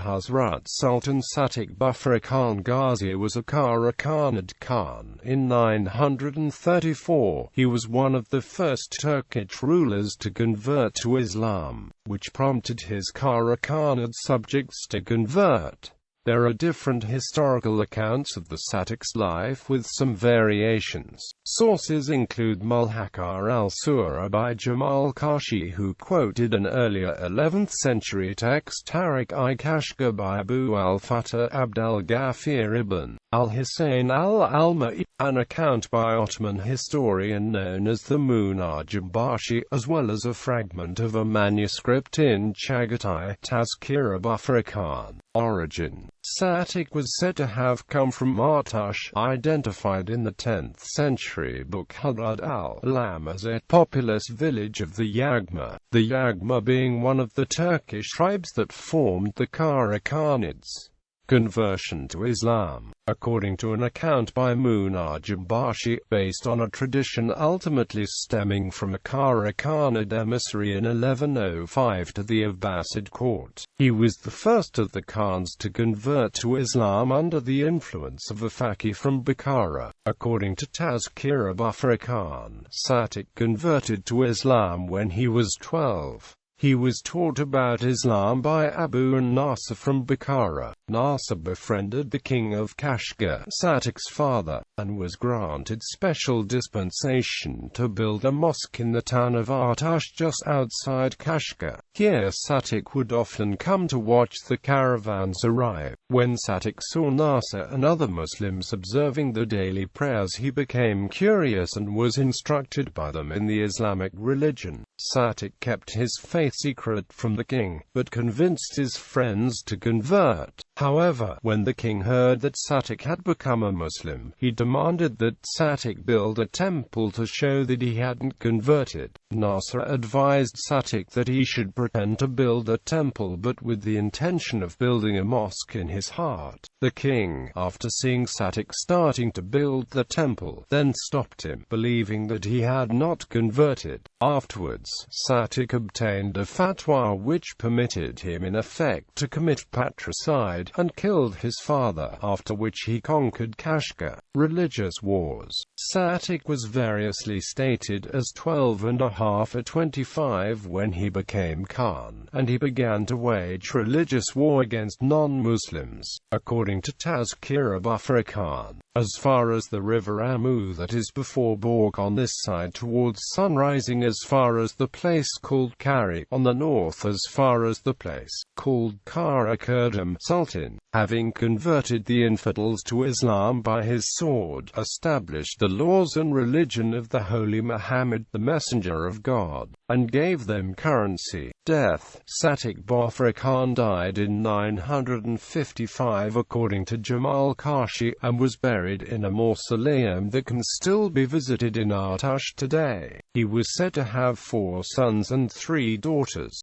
Hazrat Sultan Satuq Bughra Khan Ghazi was a Kara-Khanid Khan in 934. He was one of the first Turkic rulers to convert to Islam, which prompted his Kara-Khanid subjects to convert. There are different historical accounts of the Satuq's life with some variations. Sources include Mulhaqāt al-Surāh by Jamal Qarshi, who quoted an earlier 11th century text, Tarikh-i Kashghar by Abū-al-Futūh Abd al-Ghāfir ibn al-Husayn al-Alma'i, an account by Ottoman historian known as the Munajjimbashi, as well as a fragment of a manuscript in Chagatai, Tazkirah Bughra Khan. Origin: Satuq was said to have come from Artash, identified in the 10th century book Hazrat al-Alma'i, a populous village of the Yagma, being one of the Turkish tribes that formed the Kara-Khanids. Conversion to Islam. According to an account by Munajjimbashi, based on a tradition ultimately stemming from a Kara-Khanid emissary in 1105 to the Abbasid court, he was the first of the Khans to convert to Islam under the influence of a faqih from Bukhara. According to Tazkirah Bughra Khan, Satuq converted to Islam when he was 12. He was taught about Islam by Abu an-Nasr from Bukhara. Nasr befriended the king of Kashgar, Satuq's father, and was granted special dispensation to build a mosque in the town of Artash just outside Kashgar. Here Satuq would often come to watch the caravans arrive. When Satuq saw Nasr and other Muslims observing the daily prayers, he became curious and was instructed by them in the Islamic religion. Satuq kept his faith secret from the king, but convinced his friends to convert. However, when the king heard that Satuq had become a Muslim, he demanded that Satuq build a temple to show that he hadn't converted. Nasr advised Satuq that he should pretend to build a temple, but with the intention of building a mosque in his heart. The king, after seeing Satuq starting to build the temple, then stopped him, believing that he had not converted. Afterwards, Satuq obtained a fatwa which permitted him in effect to commit patricide and killed his father, after which he conquered Kashgar. Religious wars. Satuq was variously stated as 12.5 or 25 when he became Khan, and he began to wage religious war against non-Muslims. According to Tazkirah Bughra Khan, as far as the river Amu, that is before Borg on this side towards sun rising, as far as the place called Kari, on the north as far as the place called Kara-Khanid, Sultan, having converted the infidels to Islam by his sword, established the laws and religion of the Holy Muhammad, the Messenger of God, and gave them currency. Death. Satuq Bughra Khan died in 955 according to Jamal Qarshi, and was buried in a mausoleum that can still be visited in Artash today. He was said to have 4 sons and 3 daughters.